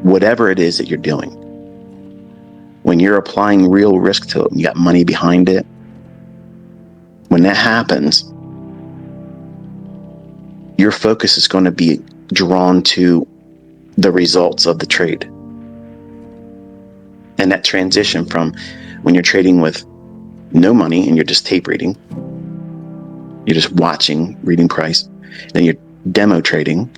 whatever it is that you're doing, when you're applying real risk to it, you got money behind it, when that happens, your focus is going to be drawn to the results of the trade. And that transition from when you're trading with no money and you're just tape reading, you're just watching, reading price, then you're demo trading,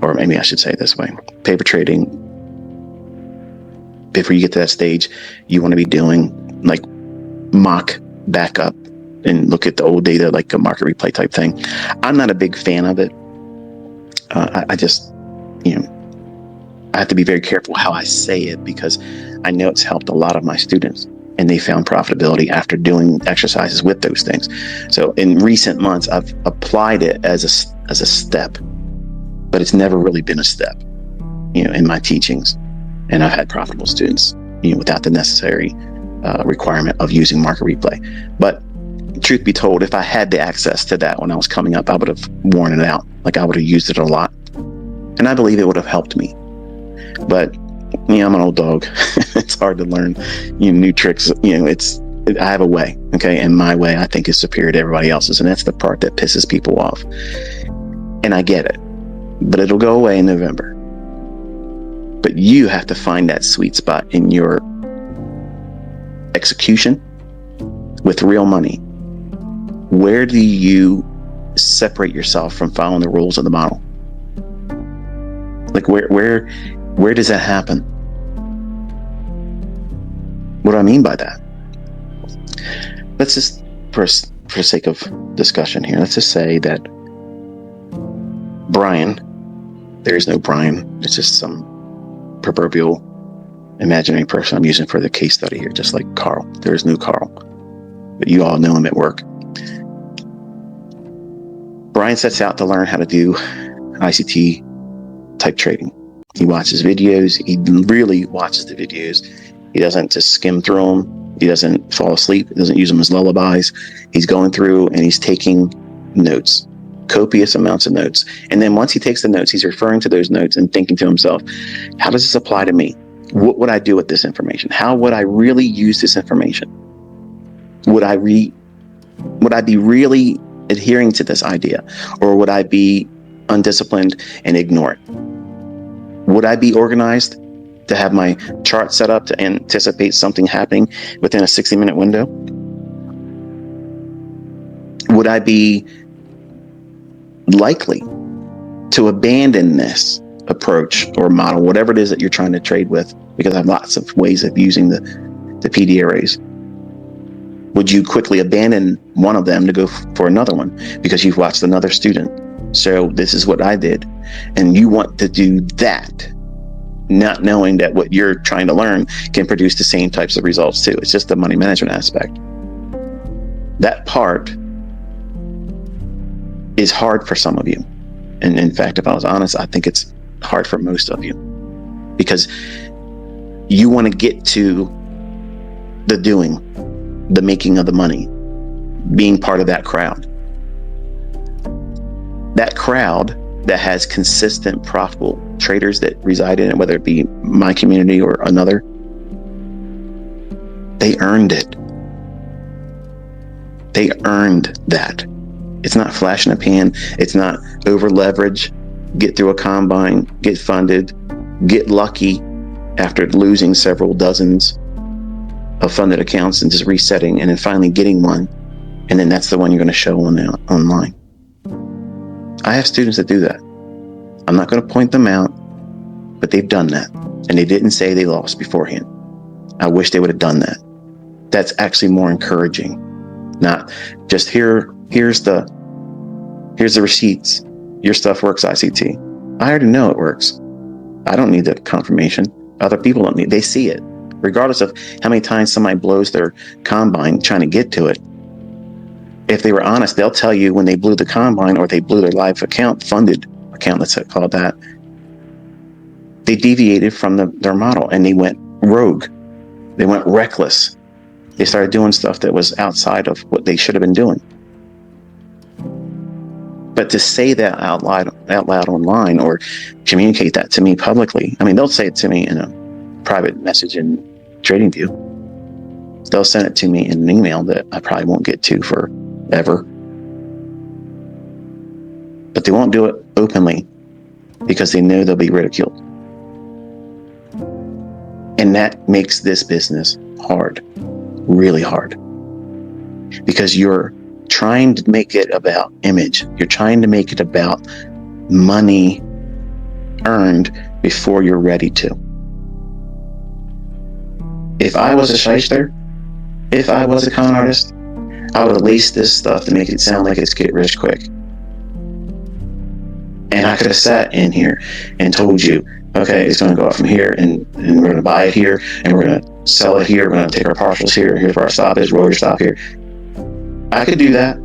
or maybe I should say it this way, paper trading. Before you get to that stage, you want to be doing like mock backup and look at the old data, like a market replay type thing. I'm not a big fan of it. I just, I have to be very careful how I say it, because I know it's helped a lot of my students and they found profitability after doing exercises with those things. So in recent months, I've applied it as a step, but it's never really been a step, in my teachings. And I've had profitable students, without the necessary requirement of using market replay. But truth be told, if I had the access to that when I was coming up, I would have worn it out. Like, I would have used it a lot. And I believe it would have helped me. But, I'm an old dog. It's hard to learn, new tricks. I have a way, okay? And my way, I think, is superior to everybody else's. And that's the part that pisses people off. And I get it. But it'll go away in November. But you have to find that sweet spot in your execution with real money. Where do you separate yourself from following the rules of the model? Like, where does that happen? What do I mean by that? Let's just, for sake of discussion here, let's just say that Brian, there is no Brian, it's just some proverbial imaginary person I'm using for the case study here, just like Carl. There is no Carl, but you all know him at work. Brian sets out to learn how to do ICT type trading. He watches videos. He really watches the videos. He doesn't just skim through them. He doesn't fall asleep. He doesn't use them as lullabies. He's going through and he's taking notes, copious amounts of notes. And then once he takes the notes, he's referring to those notes and thinking to himself, how does this apply to me? What would I do with this information? How would I really use this information? Would I be really adhering to this idea, or would I be undisciplined and ignore it? Would I be organized to have my chart set up to anticipate something happening within a 60-minute window? Would I be likely to abandon this approach or model, whatever it is that you're trying to trade with? Because I have lots of ways of using the PD arrays. Would you quickly abandon one of them to go for another one because you've watched another student? So this is what I did. And you want to do that, not knowing that what you're trying to learn can produce the same types of results too. It's just the money management aspect. That part is hard for some of you. And in fact, if I was honest, I think it's hard for most of you, because you want to get to the doing, the making of the money, being part of that crowd. That crowd that has consistent, profitable traders that reside in it, whether it be my community or another, they earned it. They earned that. It's not flash in a pan. It's not over leverage, get through a combine, get funded, get lucky after losing several dozens of funded accounts and just resetting and then finally getting one. And then that's the one you're going to show online. I have students that do that. I'm not going to point them out, but they've done that. And they didn't say they lost beforehand. I wish they would have done that. That's actually more encouraging. Not just here's the receipts. Your stuff works, ICT. I already know it works. I don't need the confirmation. Other people don't need. They see it. Regardless of how many times somebody blows their combine trying to get to it. If they were honest, they'll tell you when they blew the combine or they blew their live account, funded account, let's call it that, they deviated from their model and they went rogue. They went reckless. They started doing stuff that was outside of what they should have been doing. But to say that out loud online, or communicate that to me publicly, I mean, they'll say it to me in a private message in TradingView. They'll send it to me in an email that I probably won't get to forever. But they won't do it openly because they know they'll be ridiculed. And that makes this business hard, really hard. Because you're trying to make it about image. You're trying to make it about money earned before you're ready to. If I was a shyster, if I was a con artist, I would have laced this stuff to make it sound like it's get rich quick. And I could have sat in here and told you, okay, it's going to go up from here, and we're going to buy it here, and we're going to sell it here, we're going to take our partials here, here's where our stop is, roll your stop here. I could do that.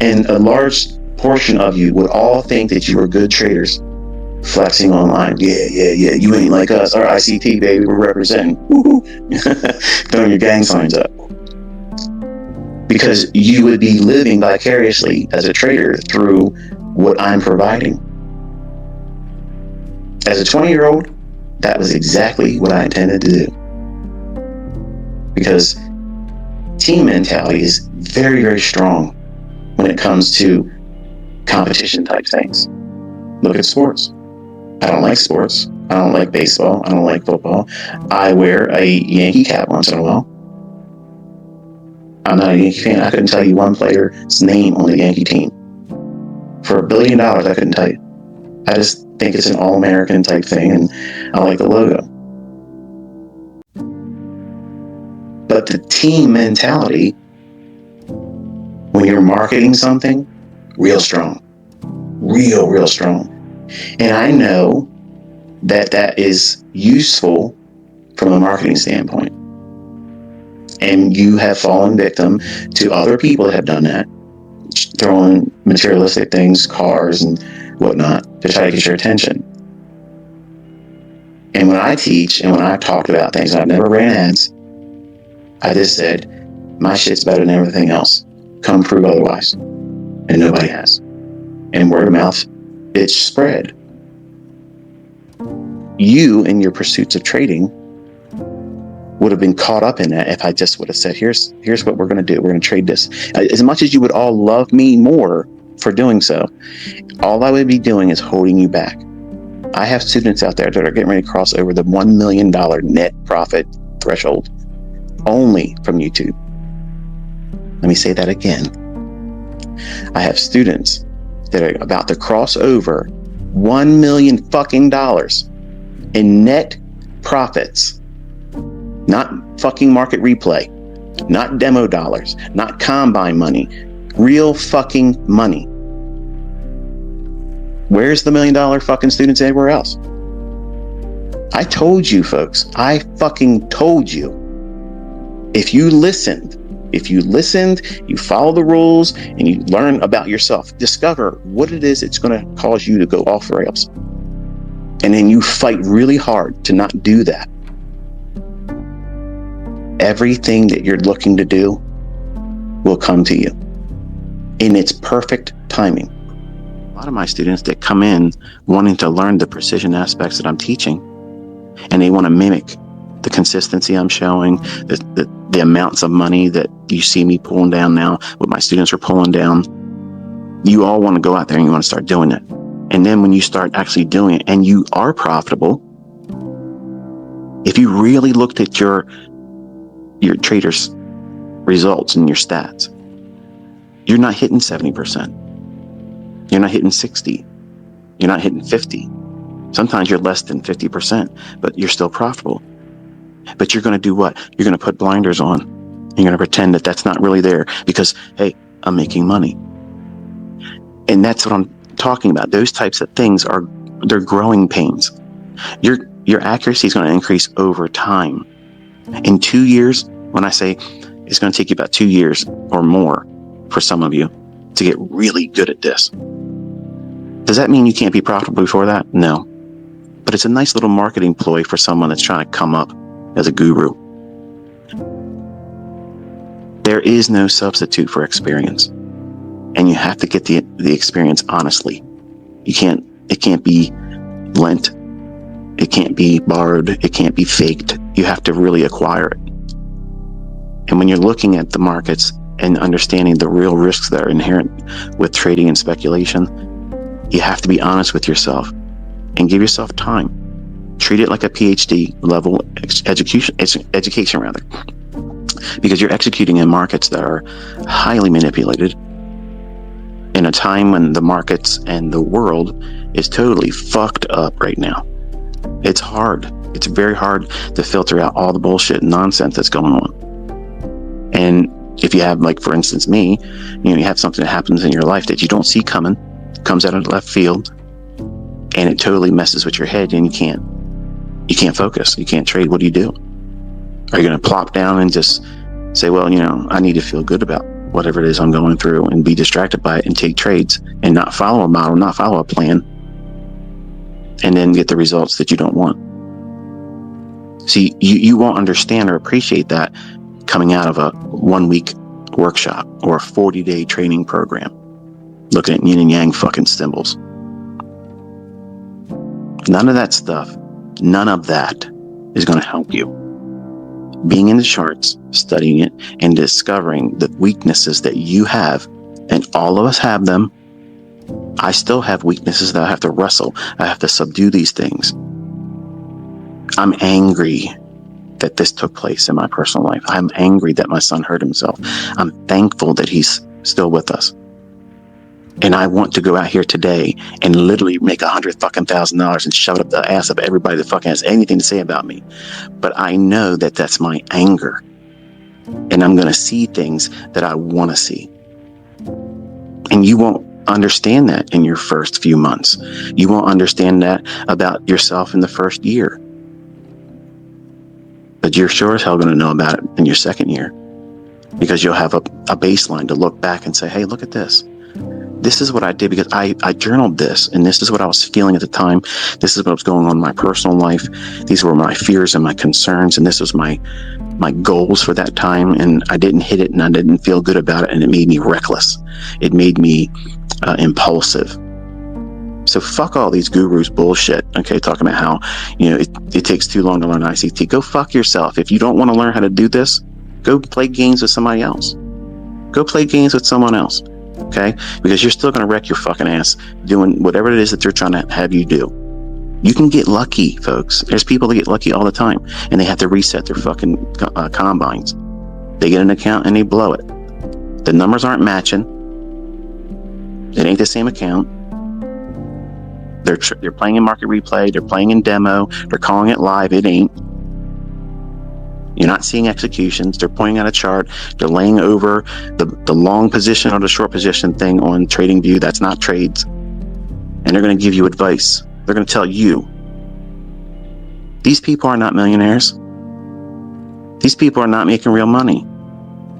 And a large portion of you would all think that you were good traders, flexing online. Yeah, you ain't like us. Our ICT, baby, we're representing. Throwing your gang signs up. Because you would be living vicariously as a trader through what I'm providing. As a 20-year-old, that was exactly what I intended to do. Because team mentality is very, very strong when it comes to competition type things. Look at sports. I don't like sports. I don't like baseball. I don't like football. I wear a Yankee cap once in a while. I'm not a Yankee fan. I couldn't tell you one player's name on the Yankee team. For $1 billion, I couldn't tell you. I just think it's an all-American type thing, and I like the logo. But the team mentality, when you're marketing something, real strong. Real strong. And I know that that is useful from a marketing standpoint. And you have fallen victim to other people that have done that, throwing materialistic things, cars and whatnot, to try to get your attention. And when I teach and when I talk about things, I've never ran ads. I just said, my shit's better than everything else. Come prove otherwise. And nobody has. And word of mouth, it's spread. You, in your pursuits of trading, would have been caught up in that if I just would have said, here's what we're going to do. We're going to trade this. As much as you would all love me more for doing so, all I would be doing is holding you back. I have students out there that are getting ready to cross over the $1 million net profit threshold only from YouTube. Let me say that again. I have students that are about to cross over $1 million fucking dollars in net profits. Not fucking market replay, not demo dollars, not combine money, real fucking money. Where's the $1 million fucking students everywhere else? I told you, folks. I fucking told you. If you listened, you follow the rules and you learn about yourself, discover what it is it's going to cause you to go off the rails. And then you fight really hard to not do that. Everything that you're looking to do will come to you in its perfect timing. A lot of my students that come in wanting to learn the precision aspects that I'm teaching, and they want to mimic the consistency I'm showing, the amounts of money that you see me pulling down now, what my students are pulling down. You all want to go out there and you want to start doing it. And then when you start actually doing it and you are profitable, if you really looked at your traders' results and your stats, you're not hitting 70%. You're not hitting 60. You're not hitting 50. Sometimes you're less than 50%, but you're still profitable. But you're going to do what? You're going to put blinders on. You're going to pretend that that's not really there because, hey, I'm making money. And that's what I'm talking about. Those types of things they're growing pains. Your accuracy is going to increase over time. In 2 years, when I say it's going to take you about 2 years or more for some of you to get really good at this. Does that mean you can't be profitable before that? No. But it's a nice little marketing ploy for someone that's trying to come up as a guru. There is no substitute for experience. And you have to get the the experience honestly. It can't be lent. It can't be borrowed. It can't be faked. You have to really acquire it. And when you're looking at the markets and understanding the real risks that are inherent with trading and speculation, you have to be honest with yourself and give yourself time. Treat it like a PhD level education rather, because you're executing in markets that are highly manipulated in a time when the markets and the world is totally fucked up right now. It's hard. It's very hard to filter out all the bullshit and nonsense that's going on. And if you have, like, for instance, me, you have something that happens in your life that you don't see coming, comes out of left field, and it totally messes with your head, and you can't focus. You can't trade. What do you do? Are you going to plop down and just say, well, I need to feel good about whatever it is I'm going through and be distracted by it and take trades and not follow a model, not follow a plan, and then get the results that you don't want? See, you won't understand or appreciate that coming out of a 1-week workshop or a 40-day training program, looking at yin and yang fucking symbols. None of that stuff, none of that is going to help you. Being in the charts, studying it, and discovering the weaknesses that you have, and all of us have them. I still have weaknesses that I have to wrestle. I have to subdue these things. I'm angry that this took place in my personal life. I'm angry that my son hurt himself. I'm thankful that he's still with us. And I want to go out here today and literally make $100,000 and shove it up the ass of everybody that fucking has anything to say about me. But I know that that's my anger. And I'm going to see things that I want to see. And you won't understand that in your first few months. You won't understand that about yourself in the first year. But you're sure as hell going to know about it in your second year. Because you'll have a baseline to look back and say, hey, look at this. This is what I did because I journaled this, and this is what I was feeling at the time. This is what was going on in my personal life. These were my fears and my concerns, and this was my goals for that time, and I didn't hit it, and I didn't feel good about it, and it made me reckless. It made me impulsive. So fuck all these gurus bullshit, okay, talking about how it takes too long to learn ICT. Go fuck yourself. If you don't want to learn how to do this, go play games with somebody else. Go play games with someone else. Okay? Because you're still going to wreck your fucking ass doing whatever it is that they're trying to have you do. You can get lucky, folks. There's people that get lucky all the time, and they have to reset their fucking combines. They get an account and they blow it. The numbers aren't matching. It ain't the same account. They're playing in market replay. They're playing in demo. They're calling it live. It ain't. You're not seeing executions. They're pointing out a chart. They're laying over the long position or the short position thing on TradingView. That's not trades. And they're going to give you advice. They're going to tell you. These people are not millionaires. These people are not making real money.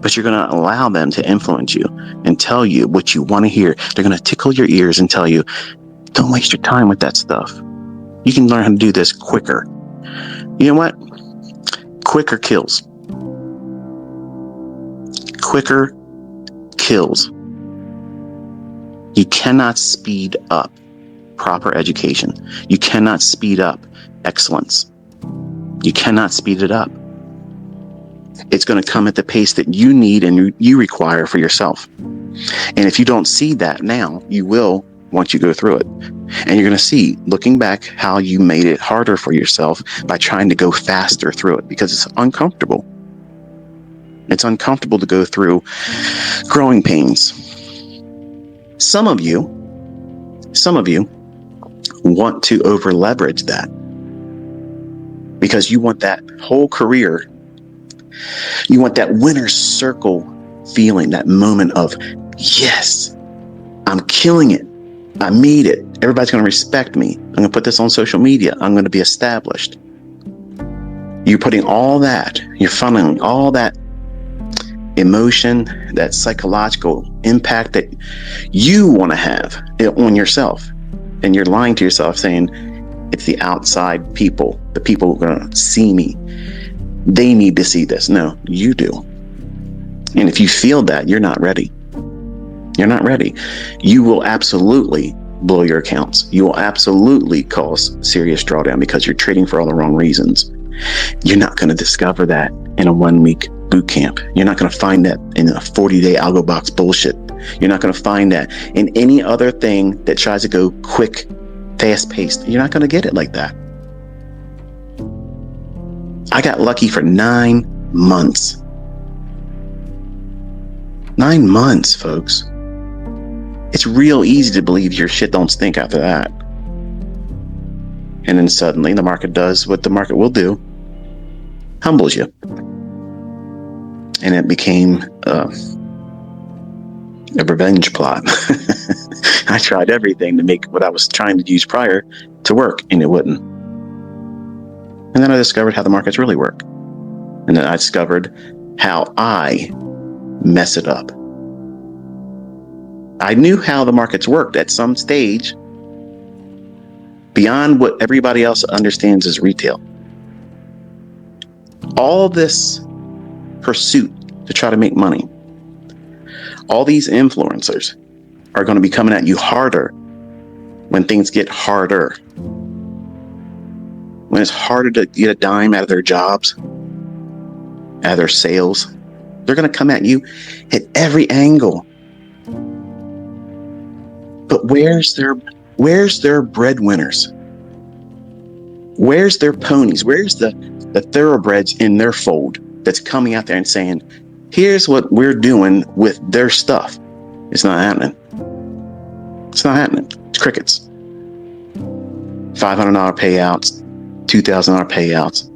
But you're going to allow them to influence you and tell you what you want to hear. They're going to tickle your ears and tell you, don't waste your time with that stuff. You can learn how to do this quicker. You know what? Quicker kills. Quicker kills. You cannot speed up proper education. You cannot speed up excellence. You cannot speed it up. It's going to come at the pace that you need and you require for yourself. And if you don't see that now, you will once you go through it. And you're going to see, looking back, how you made it harder for yourself by trying to go faster through it, because it's uncomfortable. It's uncomfortable to go through growing pains. Some of you want to over leverage that because you want that whole career. You want that winner's circle feeling, that moment of, yes, I'm killing it. I made it. Everybody's going to respect me. I'm going to put this on social media. I'm going to be established. You're putting all that, you're funneling all that emotion, that psychological impact that you want to have on yourself. And you're lying to yourself saying, it's the outside people, the people who are going to see me. They need to see this. No, you do. And if you feel that, you're not ready. You're not ready. You will absolutely blow your accounts. You will absolutely cause serious drawdown because you're trading for all the wrong reasons. You're not going to discover that in a 1-week boot camp. You're not going to find that in a 40-day algo box bullshit. You're not going to find that in any other thing that tries to go quick, fast-paced. You're not going to get it like that. I got lucky for 9 months. 9 months, folks. It's real easy to believe your shit don't stink after that. And then suddenly the market does what the market will do. Humbles you. And it became a revenge plot. I tried everything to make what I was trying to use prior to work, and it wouldn't. And then I discovered how the markets really work. And then I discovered how I mess it up. I knew how the markets worked at some stage beyond what everybody else understands as retail. All this pursuit to try to make money, all these influencers are going to be coming at you harder when things get harder. When it's harder to get a dime out of their jobs, out of their sales, they're going to come at you at every angle. But where's their breadwinners? Where's their ponies? Where's the thoroughbreds in their fold that's coming out there and saying, here's what we're doing with their stuff? It's not happening. It's not happening. It's crickets. $500 payouts, $2,000 payouts,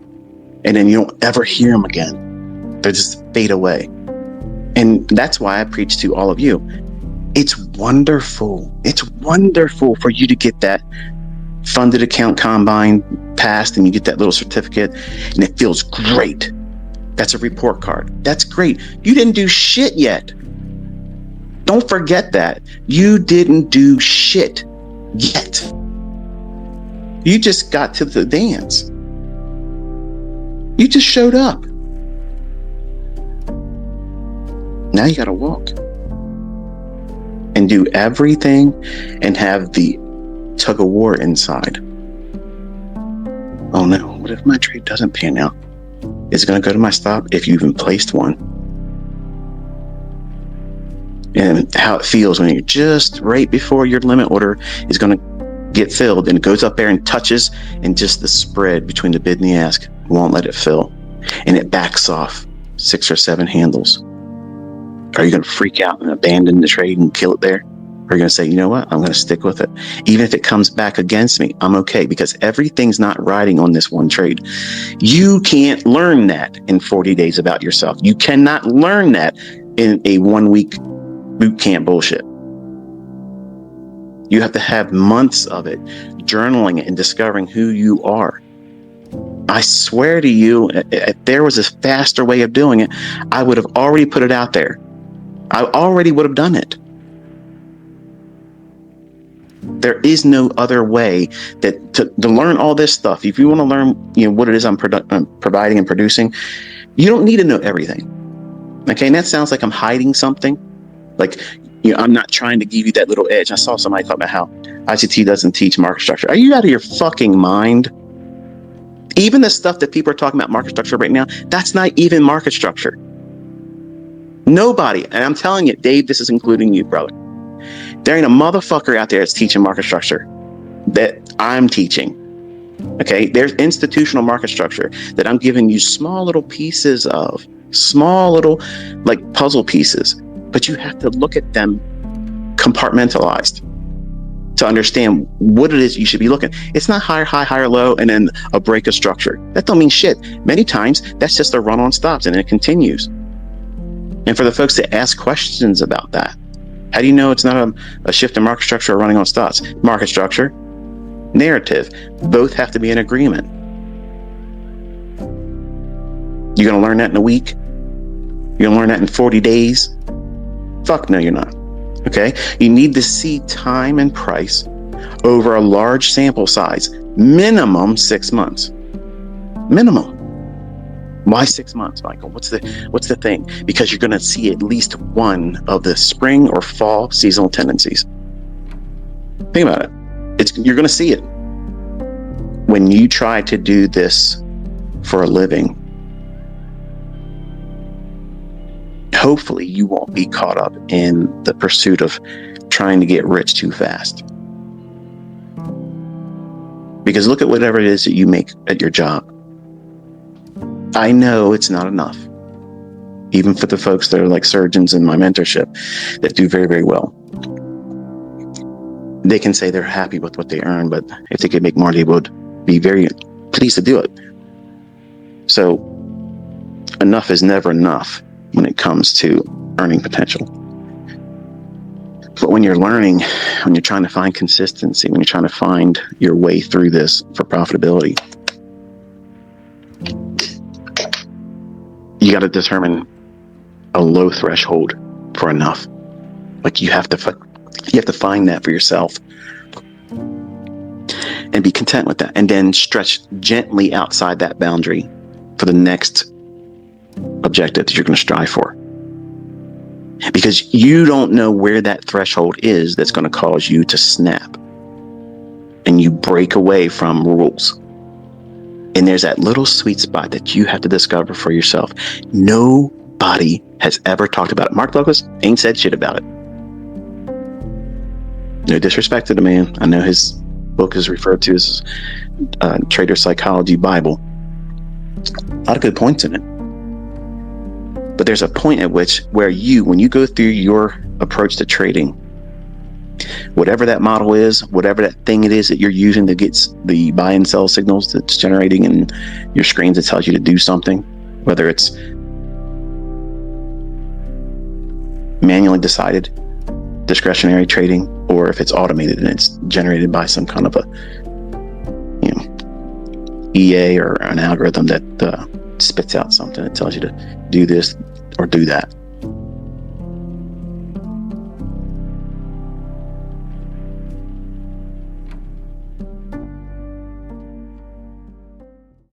and then you don't ever hear them again. They just fade away. And that's why I preach to all of you. It's wonderful. It's wonderful for you to get that funded account combine passed and you get that little certificate and it feels great. That's a report card. That's great. You didn't do shit yet. Don't forget that. You didn't do shit yet. You just got to the dance. You just showed up. Now you got to walk and do everything and have the tug of war inside. Oh no, what if my trade doesn't pan out? Is it going to go to my stop if you even placed one? And how it feels when you're just right before your limit order is going to get filled and it goes up there and touches, and just the spread between the bid and the ask won't let it fill. And it backs off 6 or 7 handles. Are you going to freak out and abandon the trade and kill it there? Or are you going to say, you know what? I'm going to stick with it. Even if it comes back against me, I'm okay, because everything's not riding on this one trade. You can't learn that in 40 days about yourself. You cannot learn that in a 1-week boot camp bullshit. You have to have months of it, journaling it and discovering who you are. I swear to you, if there was a faster way of doing it, I would have already put it out there. I already would have done it. There is no other way that to learn all this stuff. If you want to learn, what it is I'm providing and producing, you don't need to know everything. Okay, and that sounds like I'm hiding something. Like, I'm not trying to give you that little edge. I saw somebody talk about how ICT doesn't teach market structure. Are you out of your fucking mind? Even the stuff that people are talking about market structure right now, that's not even market structure. Nobody, and I'm telling you, Dave, this is including you, brother. There ain't a motherfucker out there that's teaching market structure that I'm teaching. Okay, there's institutional market structure that I'm giving you small little pieces of, small little like puzzle pieces, but you have to look at them compartmentalized to understand what it is you should be looking. It's not higher high, higher low, and then a break of structure. That don't mean shit. Many times that's just a run on stops and it continues. And for the folks that ask questions about that, how do you know it's not a shift in market structure or running on stops? Market structure, narrative, both have to be in agreement. You're going to learn that in a week? You're going to learn that in 40 days? Fuck no, you're not. Okay? You need to see time and price over a large sample size, minimum 6 months. Minimum. Why 6 months, Michael? What's the thing? Because you're going to see at least one of the spring or fall seasonal tendencies. Think about it. You're going to see it. When you try to do this for a living, hopefully you won't be caught up in the pursuit of trying to get rich too fast. Because look at whatever it is that you make at your job. I know it's not enough. Even for the folks that are like surgeons in my mentorship that do very, very well. They can say they're happy with what they earn, but if they could make more, they would be very pleased to do it. So enough is never enough when it comes to earning potential. But when you're learning, when you're trying to find consistency, when you're trying to find your way through this for profitability, you got to determine a low threshold for enough. Like you have to find that for yourself and be content with that, and then stretch gently outside that boundary for the next objective that you're going to strive for. Because you don't know where that threshold is that's going to cause you to snap and you break away from rules. And there's that little sweet spot that you have to discover for yourself. Nobody has ever talked about it. Mark Douglas ain't said shit about it. No disrespect to the man. I know his book is referred to as Trader Psychology Bible. A lot of good points in it. But there's a point at which where when you go through your approach to trading, whatever that model is, whatever that thing it is that you're using that gets the buy and sell signals that's generating in your screens that tells you to do something, whether it's manually decided discretionary trading or if it's automated and it's generated by some kind of a EA or an algorithm that spits out something that tells you to do this or do that.